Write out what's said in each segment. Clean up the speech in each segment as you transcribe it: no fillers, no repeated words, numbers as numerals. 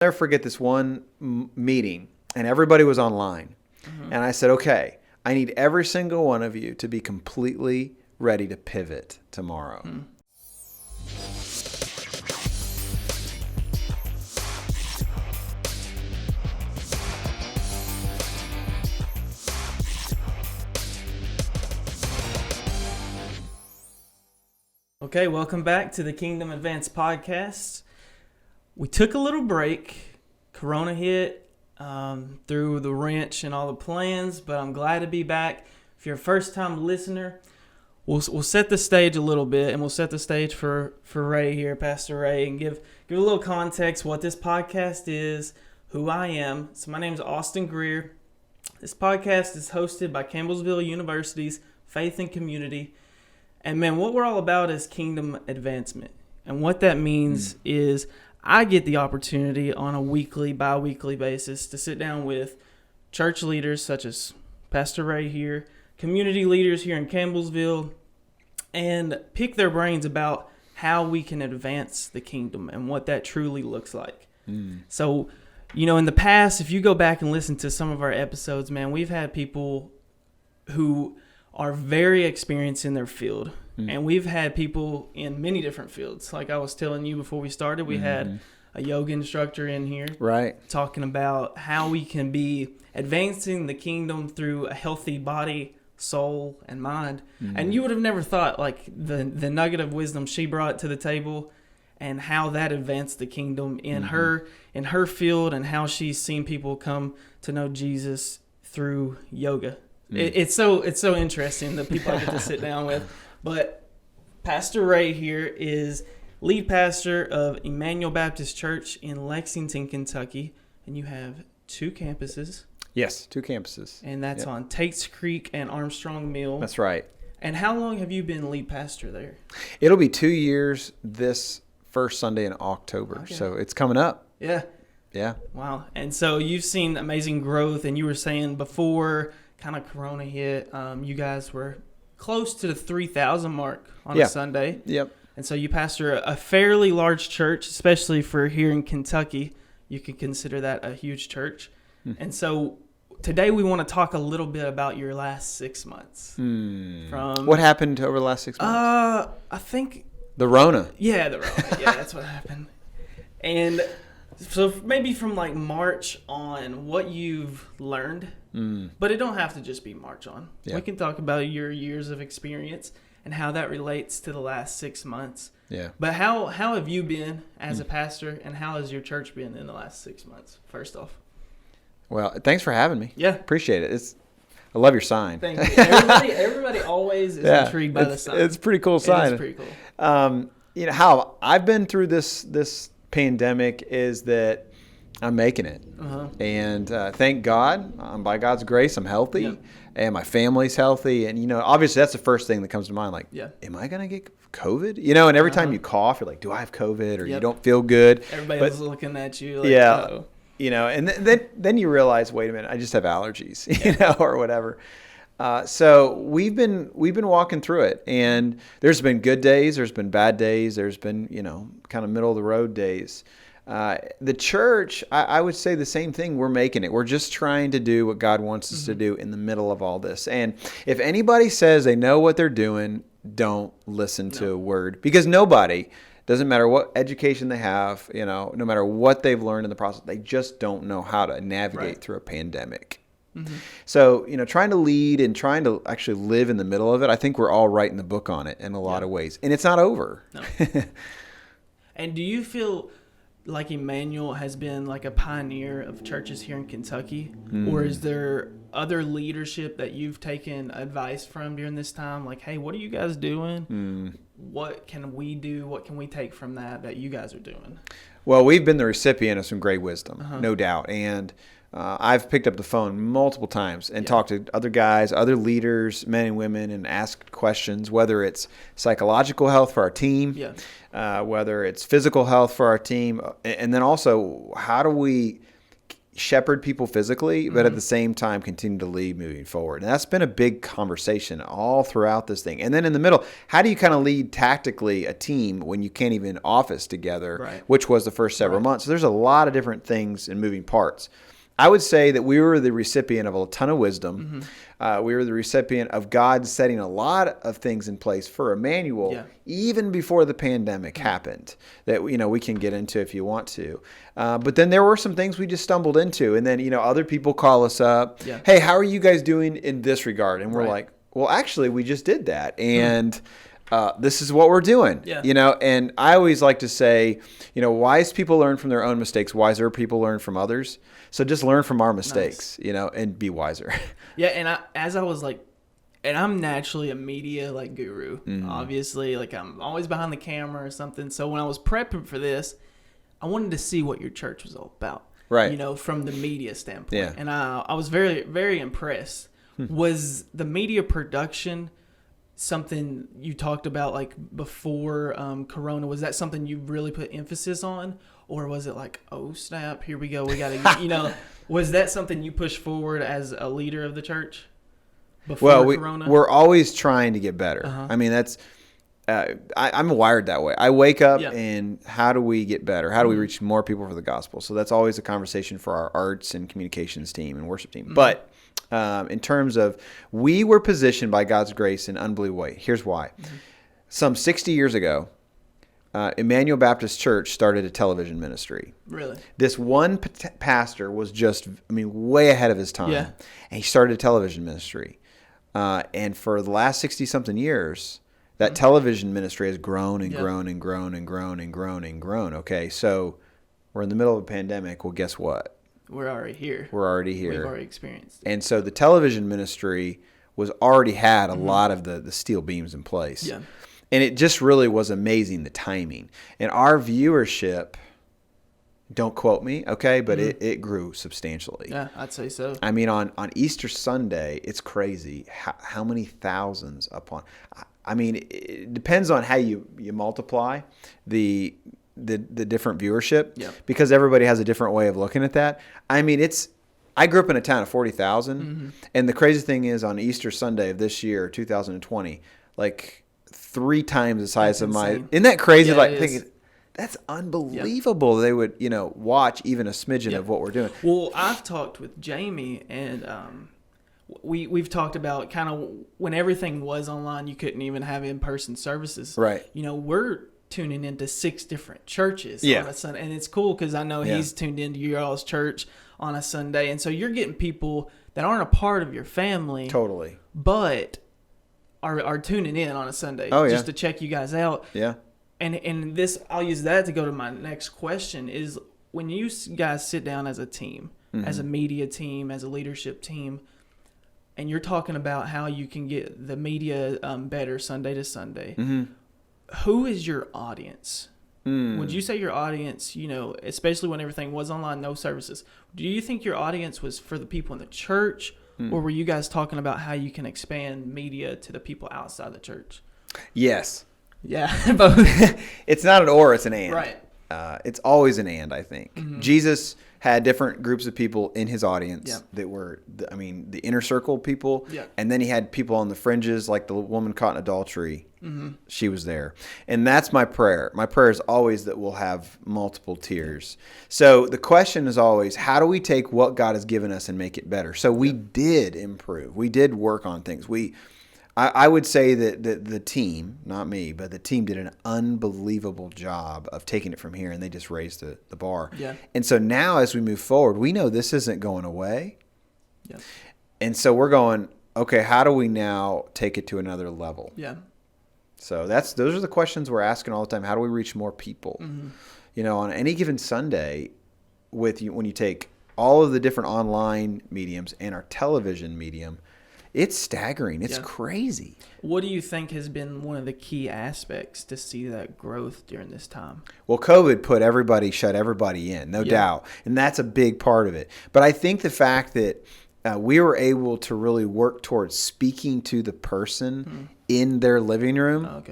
never forget this one meeting, and everybody was online. Mm-hmm. And I said, okay, I need every single one of you to be completely ready to pivot tomorrow. Mm. Okay, welcome back to the Kingdom Advance podcast. We took a little break. Corona hit, threw the wrench in all the plans, but I'm glad to be back. If you're a first-time listener, we'll set the stage a little bit, and we'll set the stage for Ray here, Pastor Ray, and give a little context what this podcast is, who I am. So my name is Austin Greer. This podcast is hosted by Campbellsville University's Faith and Community. And man, what we're all about is kingdom advancement. And what that means is I get the opportunity on a weekly, bi-weekly basis to sit down with church leaders such as Pastor Ray here, community leaders here in Campbellsville, and pick their brains about how we can advance the kingdom and what that truly looks like. So, in the past, if you go back and listen to some of our episodes, man, we've had people who are very experienced in their field. And we've had people in many different fields. Like I was telling you before we started, we had a yoga instructor in here. Right. Talking about how we can be advancing the kingdom through a healthy body, soul, and mind. And you would have never thought like the nugget of wisdom she brought to the table and how that advanced the kingdom in her field and how she's seen people come to know Jesus through yoga. It's so interesting the people I get to sit down with. But Pastor Ray here is lead pastor of Immanuel Baptist Church in Lexington, Kentucky, and you have 2 campuses. Yes, 2 campuses. And that's on Tate's Creek and Armstrong Mill. That's right. And how long have you been lead pastor there? It'll be 2 years this first Sunday in October, so it's coming up. Yeah. Yeah. Wow. And so you've seen amazing growth, and you were saying before kind of Corona hit, you guys were close to the 3,000 mark on a Sunday. Yep. And so you pastor a fairly large church, especially for here in Kentucky. You could consider that a huge church. And so today we want to talk a little bit about your last 6 months. What happened over the last 6 months? I think the Rona. Yeah, the Rona. Yeah, that's what happened. And so maybe from like March on, what you've learned. But it don't have to just be March on. Yeah. We can talk about your years of experience and how that relates to the last 6 months. Yeah. But how have you been as a pastor, and how has your church been in the last 6 months, first off? Well, thanks for having me. Yeah. Appreciate it. I love your sign. Thank you. Everybody always is intrigued by the sign. It's a pretty cool sign. It is pretty cool. How I've been through this pandemic is that I'm making it. And thank God, by God's grace, I'm healthy and my family's healthy. And, obviously that's the first thing that comes to mind. Like, am I going to get COVID? And every time you cough, you're like, do I have COVID? Or you don't feel good. Everybody's looking at you like, oh. And then you realize, wait a minute, I just have allergies, or whatever. So we've been walking through it, and there's been good days, there's been bad days, there's been, kind of middle of the road days. The church, I would say the same thing. We're making it. We're just trying to do what God wants us to do in the middle of all this. And if anybody says they know what they're doing, don't listen to a word, because nobody, doesn't matter what education they have, no matter what they've learned in the process, they just don't know how to navigate through a pandemic. So, trying to lead and trying to actually live in the middle of it, I think we're all writing the book on it in a lot of ways. And it's not over. No. And do you feel like Immanuel has been like a pioneer of churches here in Kentucky? Or is there other leadership that you've taken advice from during this time? Like, hey, what are you guys doing? What can we do? What can we take from that you guys are doing? Well, we've been the recipient of some great wisdom, no doubt. And I've picked up the phone multiple times and talked to other guys, other leaders, men and women, and asked questions, whether it's psychological health for our team, whether it's physical health for our team, and then also how do we shepherd people physically, but at the same time continue to lead moving forward. And that's been a big conversation all throughout this thing. And then in the middle, how do you kind of lead tactically a team when you can't even office together, which was the first several months? So there's a lot of different things and moving parts. I would say that we were the recipient of a ton of wisdom. We were the recipient of God setting a lot of things in place for Immanuel, even before the pandemic happened, that we can get into if you want to. But then there were some things we just stumbled into, and then other people call us up. Hey, how are you guys doing in this regard? And we're like, well, actually, we just did that, and this is what we're doing. And I always like to say, wise people learn from their own mistakes. Wiser people learn from others. So just learn from our mistakes, and be wiser. And I was like, and I'm naturally a media guru. Obviously, I'm always behind the camera or something. So when I was prepping for this, I wanted to see what your church was all about. Right. From the media standpoint. Yeah. And I was very, very impressed. Was the media production something you talked about before Corona? Was that something you really put emphasis on? Or was it oh snap, here we go, we got to, was that something you pushed forward as a leader of the church before Corona? We're always trying to get better. I mean, that's, I'm wired that way. I wake up and how do we get better? How do we reach more people for the gospel? So that's always a conversation for our arts and communications team and worship team. But in terms of, we were positioned by God's grace in an unbelievable way. Here's why. Some 60 years ago, Immanuel Baptist Church started a television ministry. Really? This one pastor was just, way ahead of his time. Yeah. And he started a television ministry. And for the last 60-something years, that television ministry has grown and grown and grown and grown and grown and grown. Okay, so we're in the middle of a pandemic. Well, guess what? We're already here. We're already here. We've already experienced it. And so the television ministry was already had a lot of the steel beams in place. Yeah. And it just really was amazing, the timing. And our viewership, don't quote me, okay, but it grew substantially. Yeah, I'd say so. On Easter Sunday, it's crazy how many thousands upon. It depends on how you multiply the different viewership, because everybody has a different way of looking at that. I grew up in a town of 40,000, and the crazy thing is, on Easter Sunday of this year, 2020, 3 times the size of my. Isn't that crazy? Thinking, that's unbelievable. They would, watch even a smidgen of what we're doing. Well, I've talked with Jamie, and we've talked about kind of when everything was online, you couldn't even have in-person services. Right. We're tuning into 6 different churches on a Sunday, and it's cool because I know he's tuned into your all's church on a Sunday, and so you're getting people that aren't a part of your family, totally, but are tuning in on a Sunday just to check you guys out. Yeah. And this, I'll use that to go to my next question, is when you guys sit down as a team, as a media team, as a leadership team, and you're talking about how you can get the media better Sunday to Sunday, who is your audience? Would you say your audience, especially when everything was online, no services, do you think your audience was for the people in the church, or were you guys talking about how you can expand media to the people outside the church? Yes. Yeah, both. It's not an or, it's an and. Right. It's always an and, I think. Jesus had different groups of people in his audience that were, the inner circle people. Yeah. And then he had people on the fringes, like the woman caught in adultery. She was there. And that's my prayer. My prayer is always that we'll have multiple tiers. So the question is always, how do we take what God has given us and make it better? So we did improve. We did work on things. I would say that the team, not me, but the team did an unbelievable job of taking it from here, and they just raised the bar. Yeah. And so now as we move forward, we know this isn't going away. Yeah. And so we're going, okay, how do we now take it to another level? Yeah. So those are the questions we're asking all the time. How do we reach more people? On any given Sunday, when you take all of the different online mediums and our television medium, it's staggering. It's crazy. What do you think has been one of the key aspects to see that growth during this time? Well, COVID shut everybody in, no doubt. And that's a big part of it. But I think the fact that we were able to really work towards speaking to the person in their living room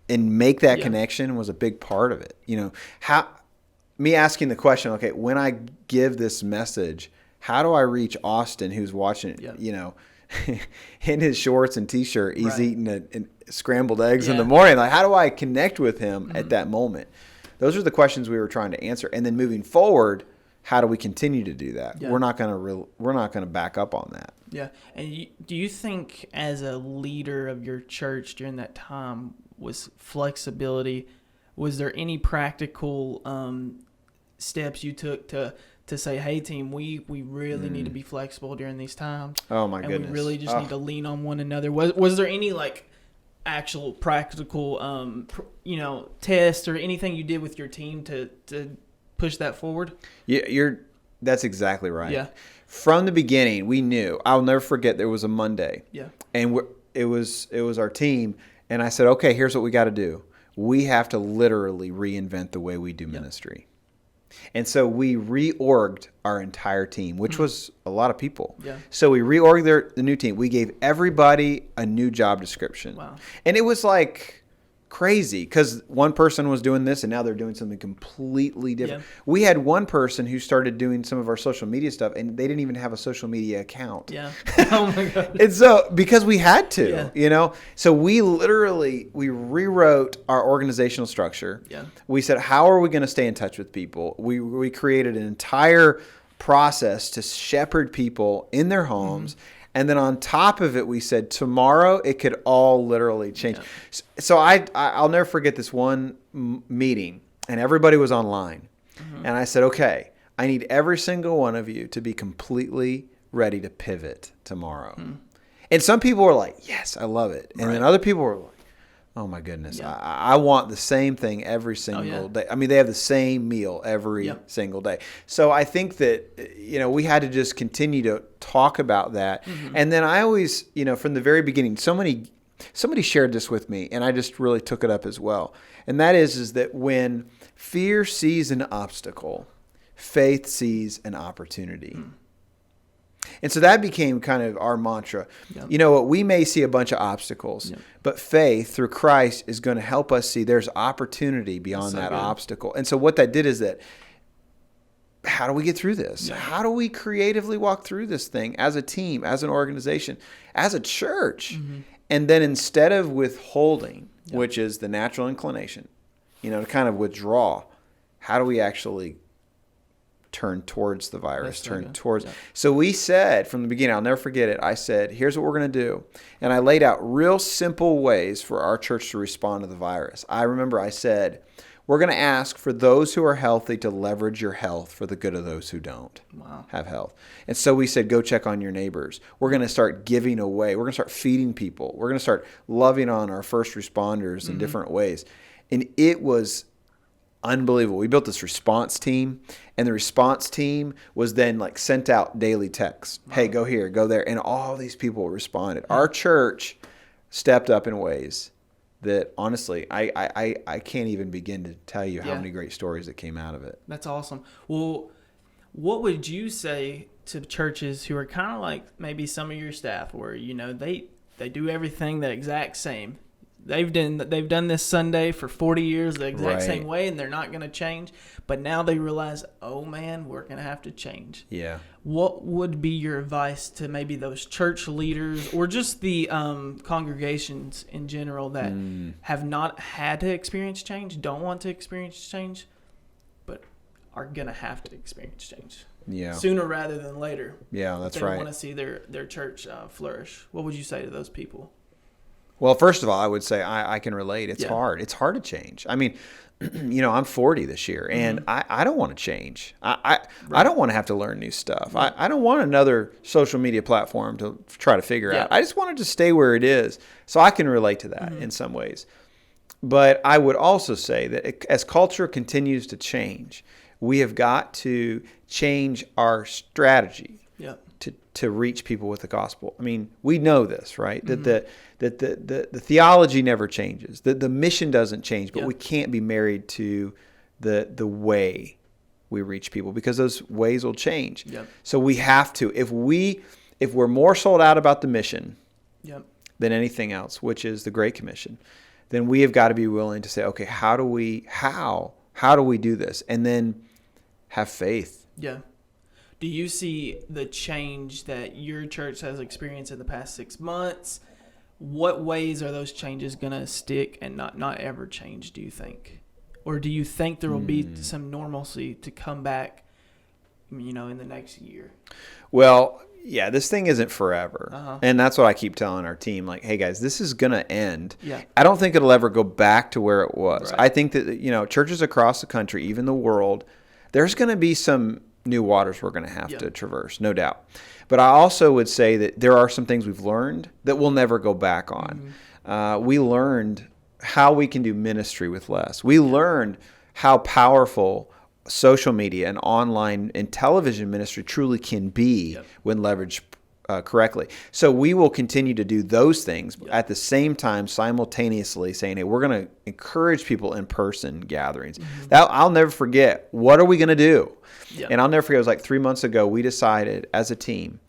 and make that connection was a big part of it. me asking the question, okay, when I give this message, how do I reach Austin who's watching it, Yep. in his shorts and t-shirt, he's Right. eating scrambled eggs in the Yeah. morning. Like, how do I connect with him Mm-hmm. at that moment? Those are the questions we were trying to answer. And then moving forward, how do we continue to do that? Yeah. We're not going to back up on that. Yeah. And do you think as a leader of your church during that time was flexibility, was there any practical steps you took to say, hey, team, we really need to be flexible during these times? Oh, my and goodness. we really just need to lean on one another. Was there any like actual practical, test or anything you did with your team to push that forward? Yeah, that's exactly right. Yeah. From the beginning, we knew. I'll never forget. There was a Monday. Yeah. And it was our team, and I said, okay, here's what we got to do. We have to literally reinvent the way we do ministry. And so we reorged our entire team, which was a lot of people. Yeah. So we reorged the new team. We gave everybody a new job description. Wow. And it was like crazy because one person was doing this and now they're doing something completely different. Yeah. We had one person who started doing some of our social media stuff and they didn't even have a social media account. Yeah. Oh my God. And so, because we had to, Yeah. so we rewrote our organizational structure. Yeah. We said, how are we going to stay in touch with people? We created an entire process to shepherd people in their homes. Mm-hmm. And then on top of it, we said tomorrow it could all literally change. Yeah. So I'll never forget this one meeting, and everybody was online. Mm-hmm. And I said, okay, I need every single one of you to be completely ready to pivot tomorrow. Mm-hmm. And some people were like, yes, I love it. And then other people were like, oh my goodness, I want the same thing every single day. I mean, they have the same meal every single day. So I think that, we had to just continue to talk about that. Mm-hmm. And then I always, from the very beginning, somebody shared this with me and I just really took it up as well. And that is that when fear sees an obstacle, faith sees an opportunity. Mm. And so that became kind of our mantra. Yep. We may see a bunch of obstacles, but faith through Christ is going to help us see there's opportunity beyond that obstacle. And so what that did is that, how do we get through this? Yeah. How do we creatively walk through this thing as a team, as an organization, as a church? Mm-hmm. And then instead of withholding, which is the natural inclination, to kind of withdraw, how do we actually turn towards the virus, So we said from the beginning, I'll never forget it. I said, here's what we're going to do. And I laid out real simple ways for our church to respond to the virus. I remember I said, we're going to ask for those who are healthy to leverage your health for the good of those who don't have health. And so we said, go check on your neighbors. We're going to start giving away. We're going to start feeding people. We're going to start loving on our first responders in different ways. And it was unbelievable. We built this response team, and the response team was then sent out daily texts. Hey, go here, go there. And all these people responded. Our church stepped up in ways that honestly, I can't even begin to tell you how many great stories that came out of it. That's awesome. Well, what would you say to churches who are kind of like maybe some of your staff where, they do everything the exact same? They've done this Sunday for 40 years the exact same way, and they're not going to change. But now they realize, oh man, we're going to have to change. Yeah. What would be your advice to maybe those church leaders or just the congregations in general that have not had to experience change, don't want to experience change, but are going to have to experience change? Yeah. Sooner rather than later. Yeah, that's right. They want to see their church flourish. What would you say to those people? Well, first of all, I would say I can relate. It's hard. It's hard to change. I mean, I'm 40 this year, and I don't want to change. I don't want to have to learn new stuff. Right. I don't want another social media platform to try to figure out. I just want it to stay where it is. So I can relate to that in some ways. But I would also say that as culture continues to change, we have got to change our strategy. To reach people with the gospel. I mean, we know this, right? That the theology never changes. The mission doesn't change, but we can't be married to the way we reach people because those ways will change. So we have to, if we're more sold out about the mission than anything else, which is the Great Commission, then we have got to be willing to say, okay, how do we do this? And then have faith. Yeah. Do you see the change that your church has experienced in the past 6 months? What ways are those changes going to stick and not ever change, do you think? Or do you think there will be some normalcy to come back, in the next year? Well, yeah, this thing isn't forever. Uh-huh. And that's what I keep telling our team. Like, hey, guys, this is going to end. Yeah. I don't think it'll ever go back to where it was. Right. I think that, churches across the country, even the world, there's going to be some new waters we're going to have to traverse, no doubt. But I also would say that there are some things we've learned that we'll never go back on. We learned how we can do ministry with less. We learned how powerful social media and online and television ministry truly can be when leveraged correctly. So we will continue to do those things at the same time, simultaneously saying, hey, we're going to encourage people in person gatherings. That I'll never forget. What are we going to do? And I'll never forget, it was like 3 months ago, we decided as a team,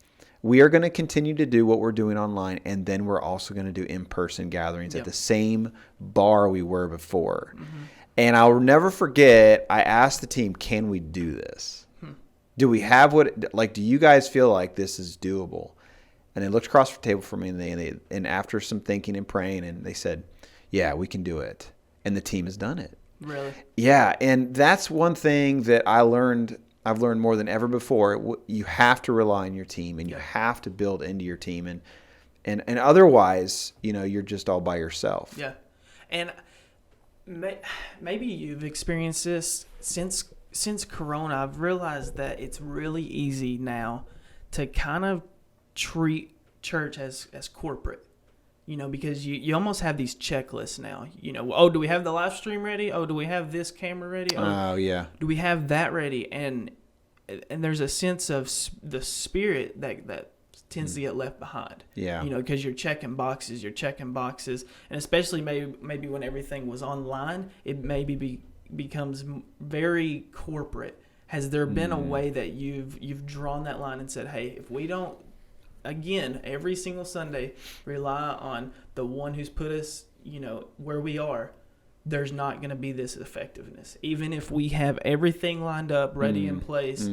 we are going to continue to do what we're doing online, and then we're also going to do in-person gatherings at the same bar we were before. And I'll never forget, I asked the team, can we do this? Do we have do you guys feel like this is doable? And they looked across the table from me, and after some thinking and praying, and they said, yeah, we can do it. And the team has done it. Really? Yeah, and that's one thing that I've learned more than ever before. You have to rely on your team, and you have to build into your team, and otherwise, you're just all by yourself. Yeah, and maybe you've experienced this since Corona. I've realized that it's really easy now to kind of treat church as corporate. Because you almost have these checklists now. Oh, do we have the live stream ready? Oh, do we have this camera ready? Oh, yeah. Do we have that ready? And there's a sense of the spirit that tends to get left behind. Yeah. Because you're checking boxes, and especially maybe when everything was online, it maybe becomes very corporate. Has there been a way that you've drawn that line and said, hey, if we don't, again, every single Sunday, rely on the one who's put us, where we are, there's not going to be this effectiveness. Even if we have everything lined up, ready in place,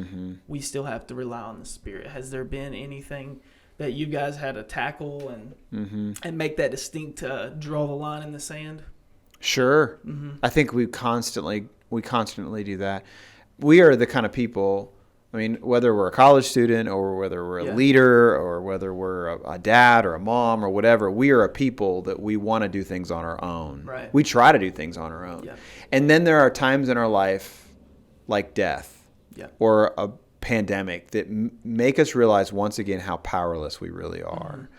we still have to rely on the Spirit. Has there been anything that you guys had to tackle and make that distinct, draw the line in the sand? Sure. I think we constantly do that. We are the kind of people, whether we're a college student or whether we're a leader or whether we're a dad or a mom or whatever, we are a people that we want to do things on our own. Right. We try to do things on our own. Yeah. And then there are times in our life like death or a pandemic that make us realize once again how powerless we really are.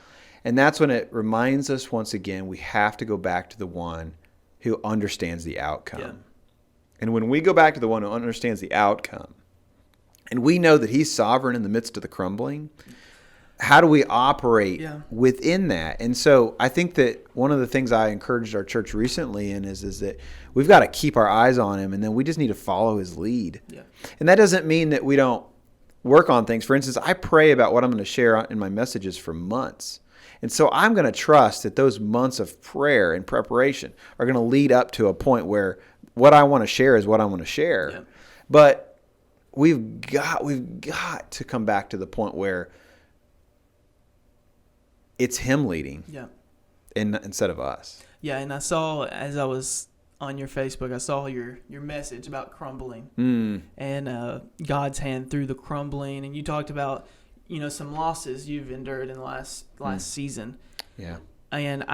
And that's when it reminds us once again we have to go back to the one who understands the outcome. Yeah. And when we go back to the one who understands the outcome, and we know that he's sovereign in the midst of the crumbling, how do we operate within that? And so I think that one of the things I encouraged our church recently is that we've got to keep our eyes on him, and then we just need to follow his lead. Yeah. And that doesn't mean that we don't work on things. For instance, I pray about what I'm going to share in my messages for months. And so I'm going to trust that those months of prayer and preparation are going to lead up to a point where what I want to share is what I want to share. Yeah. But we've got to come back to the point where it's him leading, instead of us. Yeah, and I saw, as I was on your Facebook, I saw your message about crumbling and God's hand through the crumbling, and you talked about some losses you've endured in the last season. Yeah, and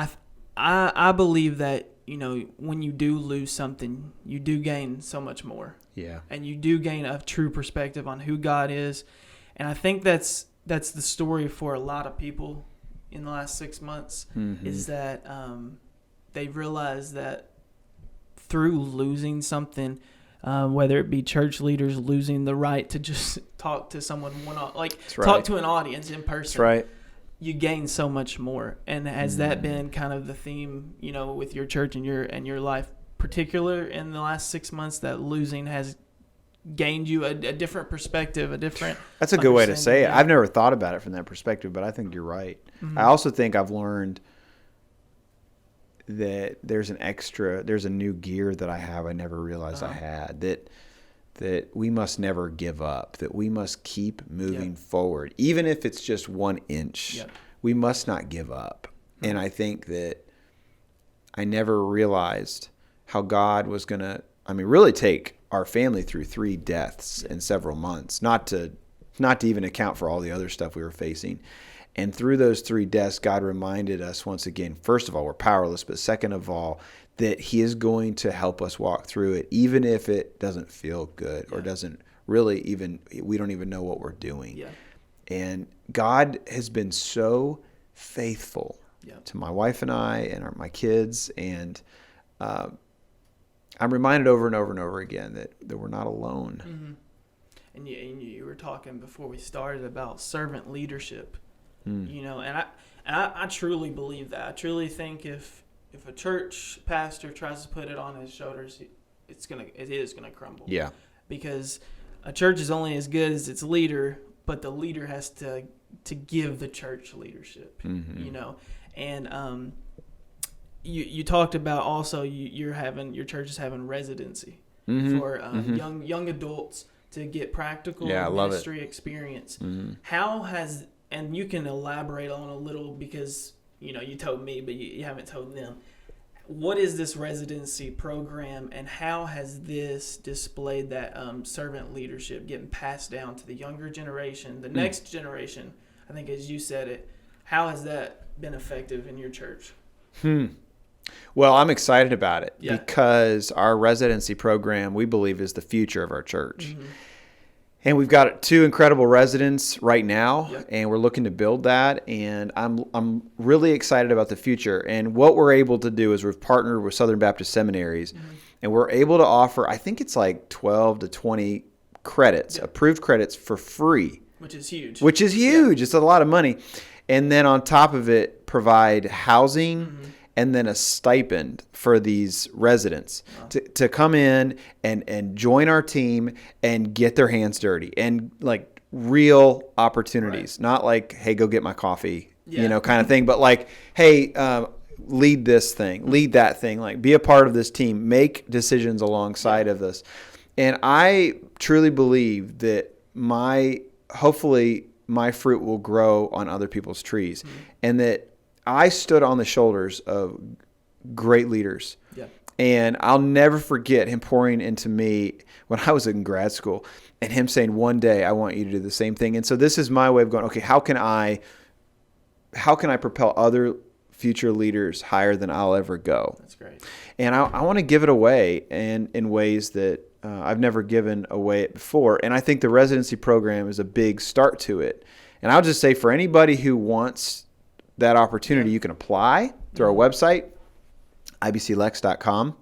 I believe that when you do lose something, you do gain so much more. Yeah. And you do gain a true perspective on who God is. And I think that's the story for a lot of people in the last 6 months is that they realize that through losing something, whether it be church leaders losing the right to just talk to someone talk to an audience in person. That's right. You gain so much more. And has that been kind of the theme, with your church and your life, particular in the last 6 months, that losing has gained you a different perspective, a different? That's a good way to say it. I've never thought about it from that perspective, but I think you're right. I also think I've learned that there's a new gear that I have I never realized I had, that that we must never give up, that we must keep moving forward, even if it's just 1 inch. Yep. We must not give up. And I think that I never realized how God was going to, really take our family through 3 deaths in several months, not to even account for all the other stuff we were facing. And through those 3 deaths, God reminded us once again, first of all, we're powerless, but second of all, that he is going to help us walk through it, even if it doesn't feel good or doesn't really we don't even know what we're doing. Yeah. And God has been so faithful to my wife and I and my kids. And I'm reminded over and over and over again that we're not alone. Mm-hmm. And you were talking before we started about servant leadership, and I truly believe that. I truly think if a church pastor tries to put it on his shoulders, it is gonna crumble. Yeah. Because a church is only as good as its leader, but the leader has to give the church leadership. Mm-hmm. And you talked about also your church is having residency for young adults to get practical ministry experience. Mm-hmm. How has, and you can elaborate on a little because you told me, but you haven't told them. What is this residency program, and how has this displayed that servant leadership getting passed down to the younger generation, the next generation? I think, as you said it, how has that been effective in your church? Well, I'm excited about it because our residency program, we believe, is the future of our church. Mm-hmm. And we've got 2 incredible residents right now, and we're looking to build that. And I'm really excited about the future. And what we're able to do is we've partnered with Southern Baptist seminaries, and we're able to offer, I think it's like 12 to 20 credits, approved credits for free. Which is huge. Yeah. It's a lot of money. And then on top of it, provide housing and then a stipend for these residents to come in and join our team and get their hands dirty and like real opportunities, not like, hey, go get my coffee, kind of thing, but like, hey, lead this thing, lead that thing, like be a part of this team, make decisions alongside of this. And I truly believe that hopefully my fruit will grow on other people's trees, and that I stood on the shoulders of great leaders. Yeah. And I'll never forget him pouring into me when I was in grad school and him saying, one day I want you to do the same thing. And so this is my way of going, okay, how can I propel other future leaders higher than I'll ever go? That's great. And I want to give it away in ways that I've never given away it before. And I think the residency program is a big start to it. And I'll just say, for anybody who wants that opportunity, you can apply through our website, ibclex.com,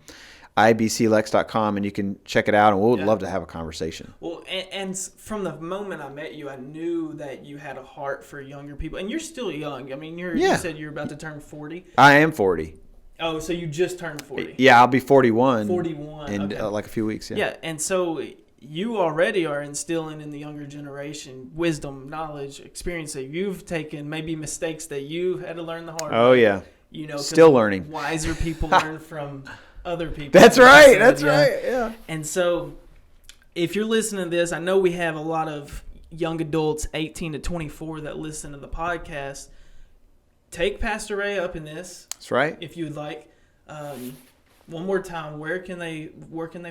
and you can check it out, and we'll love to have a conversation. Well, and from the moment I met you, I knew that you had a heart for younger people, and you're still young. I mean, you said you're about to turn 40. I am 40. Oh, so you just turned 40. Yeah, I'll be 41. 41. In like a few weeks, Yeah, and so you already are instilling in the younger generation wisdom, knowledge, experience that you've taken, maybe mistakes that you had to learn the hard way. Oh, yeah. Still learning. Wiser people learn from other people. That's right. That's right. Yeah. And so if you're listening to this, I know we have a lot of young adults, 18 to 24, that listen to the podcast. Take Pastor Ray up in this. That's right. If you would like. One more time, where can they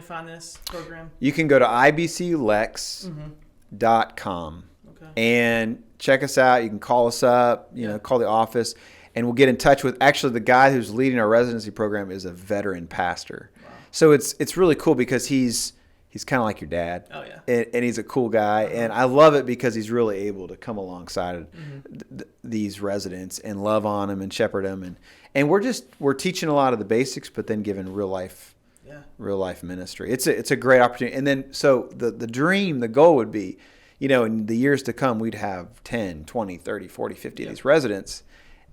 find this program? You can go to ibclex.com and check us out. You can call us up, call the office, and we'll get in touch with, actually, the guy who's leading our residency program is a veteran pastor. Wow. So it's really cool because he's kind of like your dad. Oh, yeah. And he's a cool guy. And I love it because he's really able to come alongside these residents and love on them and shepherd them. And we're teaching a lot of the basics, but then giving real life ministry. It's a great opportunity. And then, so the goal would be, in the years to come, we'd have 10, 20, 30, 40, 50 of these residents.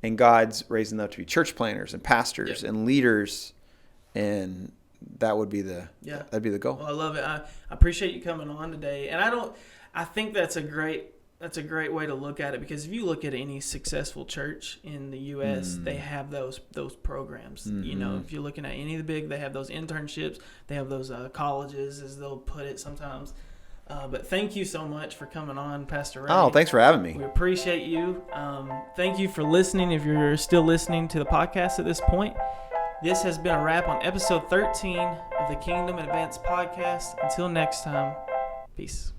And God's raising them up to be church planners and pastors and leaders, and that would be that'd be the goal. Well, I love it. I appreciate you coming on today, and I think that's a great that's a great way to look at it, because if you look at any successful church in the U.S., they have those programs. You know, if you're looking at any of the big, they have those internships, they have those colleges, as they'll put it sometimes. But thank you so much for coming on, Pastor Ray. Oh, thanks for having me. We appreciate you. Thank you for listening. If you're still listening to the podcast at this point, this has been a wrap on episode 13 of the Kingdom Advance podcast. Until next time, peace.